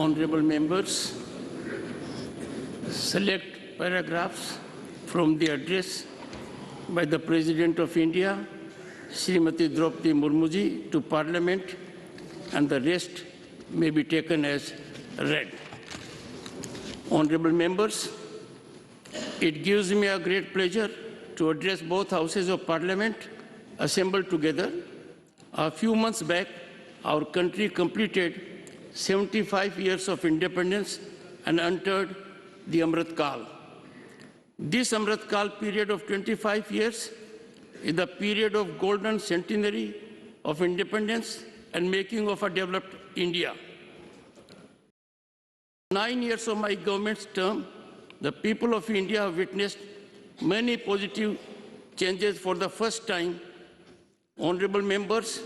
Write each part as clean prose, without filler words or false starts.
Honorable members, select paragraphs from the address by the President of India, Srimati Draupadi Murmuji, to Parliament, and the rest may be taken as read. Honorable members, it gives me a great pleasure to address both houses of Parliament assembled together. A few months back, our country completed 75 years of independence and entered the Amrit Kal. This Amrit Kal period of 25 years is the period of golden centenary of independence and making of a developed India. 9 years of my government's term, the people of India have witnessed many positive changes for the first time. Honorable members,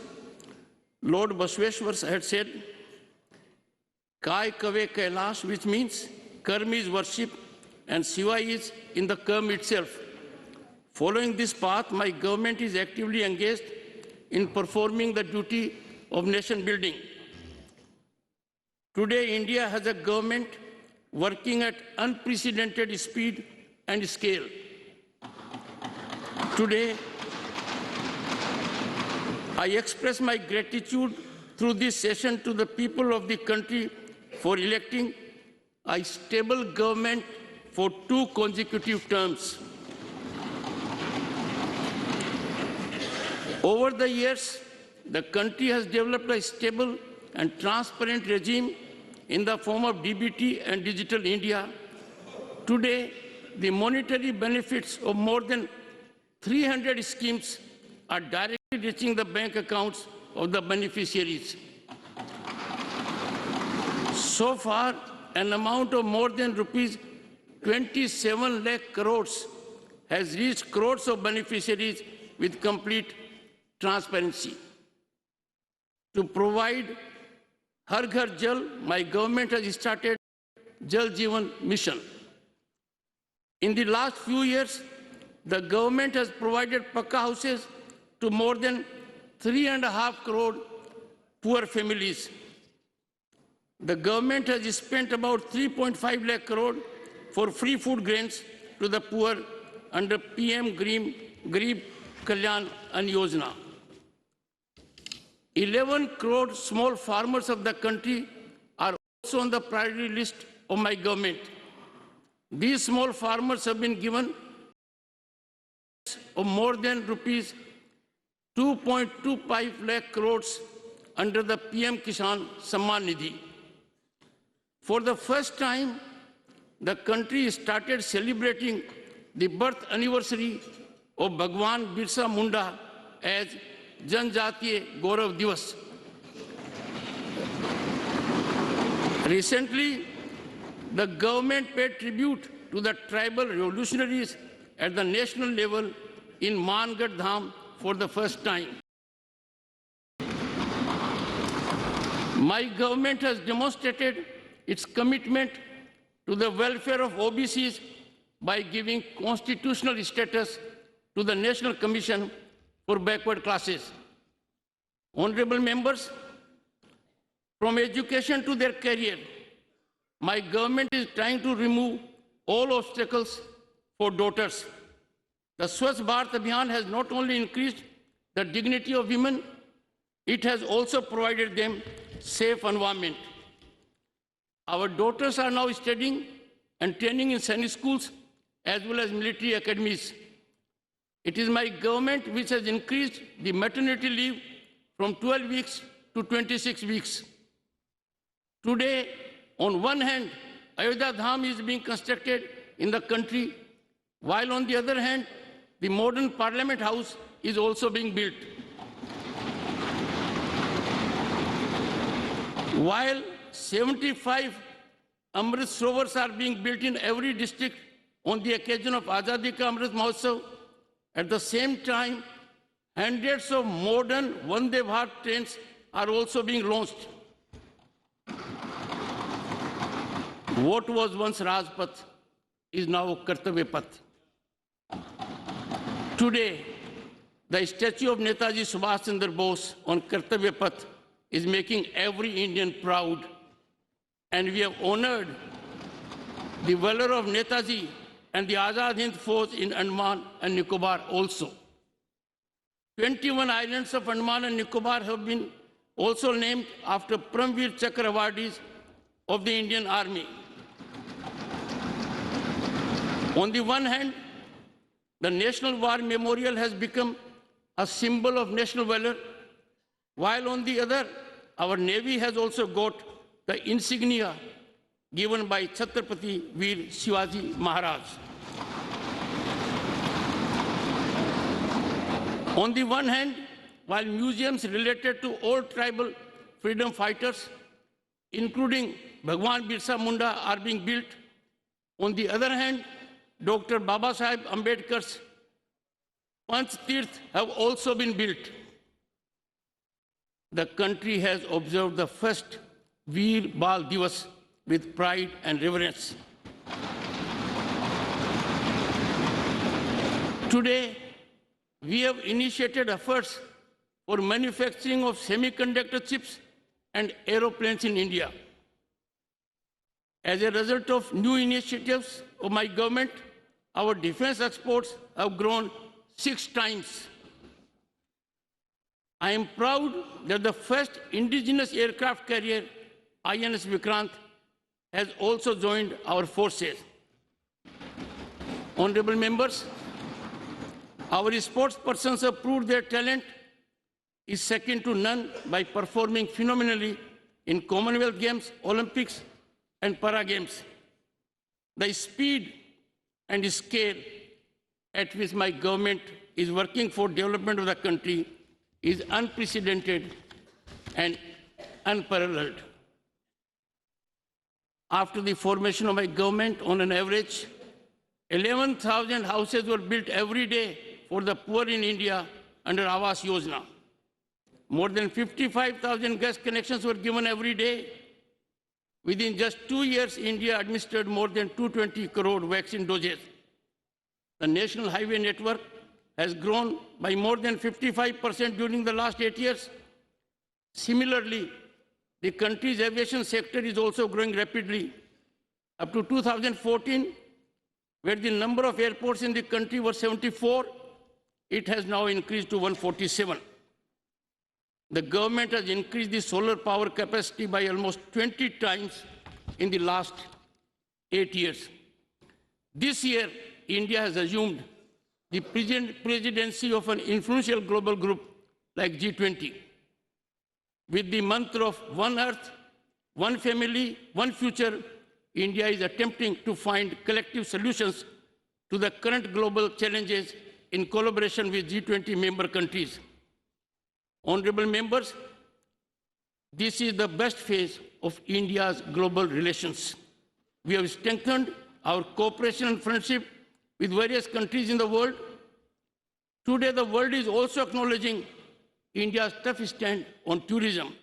Lord Basaveshwar had said, Kai Kave Kailash, which means Karma is worship and Shiva is in the Karma itself. Following this path, my government is actively engaged in performing the duty of nation building. Today, India has a government working at unprecedented speed and scale. Today, I express my gratitude through this session to the people of the country for electing a stable government for 2 consecutive terms. Over the years, the country has developed a stable and transparent regime in the form of DBT and Digital India. Today, the monetary benefits of more than 300 schemes are directly reaching the bank accounts of the beneficiaries. So far, an amount of more than rupees 27 lakh crores has reached crores of beneficiaries with complete transparency. To provide Har Ghar Jal, my government has started Jal Jeevan Mission. In the last few years, the government has provided Pakka houses to more than 3.5 crore poor families. The government has spent about 3.5 lakh crore for free food grains to the poor under PM Garib Kalyan Ann Yojana. 11 crore small farmers of the country are also on the priority list of my government. These small farmers have been given of more than rupees 2.25 lakh crores under the PM Kisan Samman Nidhi. For the first time, the country started celebrating the birth anniversary of Bhagwan Birsa Munda as Janjatiya Gaurav Divas. Recently, the government paid tribute to the tribal revolutionaries at the national level in Mangad Dham for the first time. My government has demonstrated its commitment to the welfare of OBCs by giving constitutional status to the National Commission for Backward Classes. Honorable members, from education to their career, my government is trying to remove all obstacles for daughters. The Swachh Bharat Abhiyan has not only increased the dignity of women, it has also provided them safe environment. Our daughters are now studying and training in Sainik schools as well as military academies. It is my government which has increased the maternity leave from 12 weeks to 26 weeks. Today, on one hand, Ayodhya Dham is being constructed in the country, while on the other hand, the modern Parliament House is also being built. While 75 Amrit Sarovars are being built in every district on the occasion of Azadi Ka Amrit Mahotsav, at the same time, hundreds of modern Vande Bharat trains are also being launched. What was once Rajpath is now Kartavya Path. Today, the statue of Netaji Subhash Chandra Bose on Kartavya Path is making every Indian proud. and we have honored the valor of Netaji and the Azad Hind force in Andaman and Nicobar also. 21 islands of Andaman and Nicobar have been also named after Paramveer Chakra awardees of the Indian Army. On the one hand, the National War Memorial has become a symbol of national valor, while on the other, our Navy has also got the insignia given by Chhatrapati Veer Shivaji Maharaj. On the one hand, while museums related to all tribal freedom fighters, including Bhagwan Birsa Munda, are being built, on the other hand, Dr. Baba Sahib Ambedkar's Panch Tirth have also been built. The country has observed the first Veer Bal Divas with pride and reverence. Today, we have initiated efforts for manufacturing of semiconductor chips and aeroplanes in India. As a result of new initiatives of my government, our defense exports have grown 6 times. I am proud that the first indigenous aircraft carrier, INS Vikrant, has also joined our forces. Honorable members, our sportspersons have proved their talent is second to none by performing phenomenally in Commonwealth Games, Olympics, and Para Games. The speed and scale at which my government is working for development of the country is unprecedented and unparalleled. After the formation of my government, on an average, 11,000 houses were built every day for the poor in India under Awas Yojana. More than 55,000 gas connections were given every day. Within just 2 years, India administered more than 220 crore vaccine doses. The national highway network has grown by more than 55% during the last 8 years. Similarly, the country's aviation sector is also growing rapidly. Up to 2014, where the number of airports in the country was 74, it has now increased to 147. The government has increased the solar power capacity by almost 20 times in the last 8 years. This year, India has assumed the presidency of an influential global group like G20. With the mantra of one earth, one family, one future, India is attempting to find collective solutions to the current global challenges in collaboration with G20 member countries. Honorable members, this is the best phase of India's global relations. We have strengthened our cooperation and friendship with various countries in the world. Today, the world is also acknowledging India's tough stand on tourism.